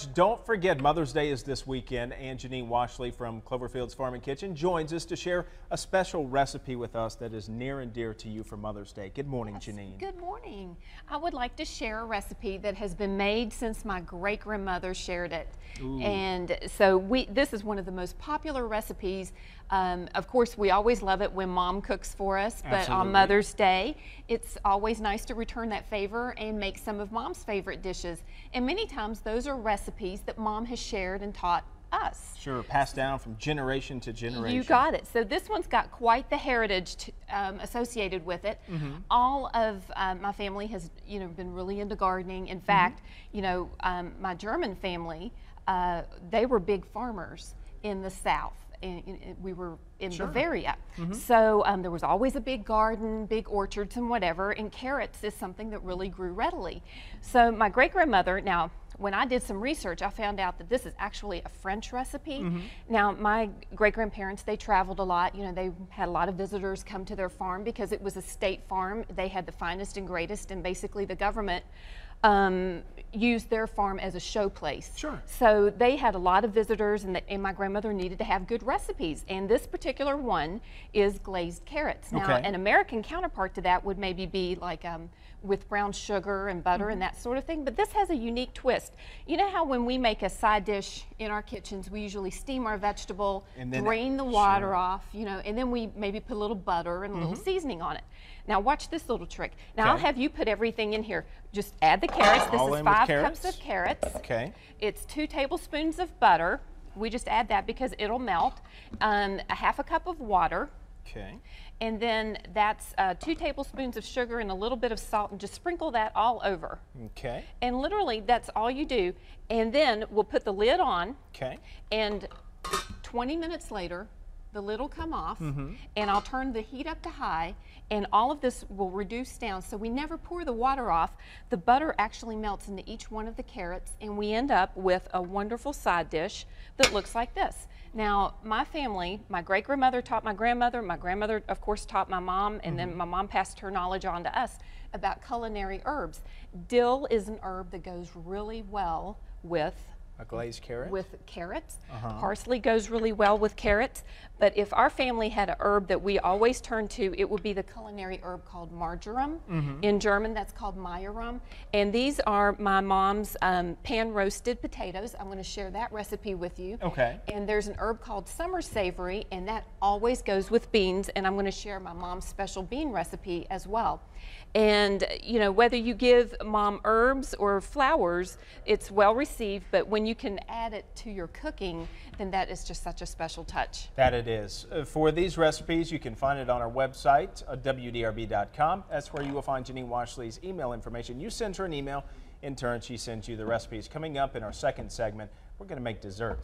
Don't forget, Mother's Day is this weekend, and Janine Washle from Cloverfield's Farm and Kitchen joins us to share a special recipe with us that is near and dear to you for Mother's Day. Good morning, Janine. Good morning. I would like to share a recipe that has been made since my great-grandmother shared it. Ooh. And so this is one of the most popular recipes. Of course, we always love it when Mom cooks for us, but Absolutely. on Mother's Day, it's always nice to return that favor and make some of Mom's favorite dishes. And many times those are recipes that Mom has shared and taught us. Sure, passed down from generation to generation. You got it. So this one's got quite the heritage associated with it. Mm-hmm. All of my family has, been really into gardening. In fact, my German family, they were big farmers in the South. And we were in Sure. Bavaria. Mm-hmm. So there was always a big garden, big orchards and whatever, and carrots is something that really grew readily. So my great-grandmother, now when I did some research, I found out that this is actually a French recipe. Mm-hmm. Now my great-grandparents, they traveled a lot. They had a lot of visitors come to their farm because it was a state farm. They had the finest and greatest, and basically the government used their farm as a show place. Sure. So they had a lot of visitors, and my grandmother needed to have good recipes. And this particular one is glazed carrots. Now, Okay. an American counterpart to that would maybe be like with brown sugar and butter Mm-hmm. and that sort of thing. But this has a unique twist. You know how when we make a side dish in our kitchens, we usually steam our vegetable, And then drain the water sure. off, and then we maybe put a little butter and a little seasoning on it. Now watch this little trick. Now Okay. I'll have you put everything in here. Just add the carrots. This All is in with 5 carrots? cups of carrots. Okay. It's 2 tablespoons of butter. We just add that because it'll melt. A half a cup of water. Okay. And then that's 2 tablespoons of sugar and a little bit of salt, and just sprinkle that all over. Okay. And literally that's all you do. And then we'll put the lid on. Okay. And 20 minutes later, the lid will come off, Mm-hmm. and I'll turn the heat up to high, and all of this will reduce down. So we never pour the water off. The butter actually melts into each one of the carrots, and we end up with a wonderful side dish that looks like this. Now, my family, my great-grandmother taught my grandmother, of course, taught my mom, and then my mom passed her knowledge on to us about culinary herbs. Dill is an herb that goes really well with A glazed carrot? carrots. Uh-huh. Parsley goes really well with carrots. But if our family had an herb that we always turn to, it would be the culinary herb called marjoram. Mm-hmm. In German, that's called Majoram. And these are my mom's pan-roasted potatoes. I'm going to share that recipe with you. Okay. And there's an herb called summer savory, and that always goes with beans. And I'm going to share my mom's special bean recipe as well. And whether you give Mom herbs or flowers, it's well received. But when you can add it to your cooking, then that is just such a special touch. That it is. For these recipes, you can find it on our website, WDRB.com. That's where you will find Janine Washle's email information. You send her an email. In turn, she sends you the recipes. Coming up in our second segment, we're going to make desserts.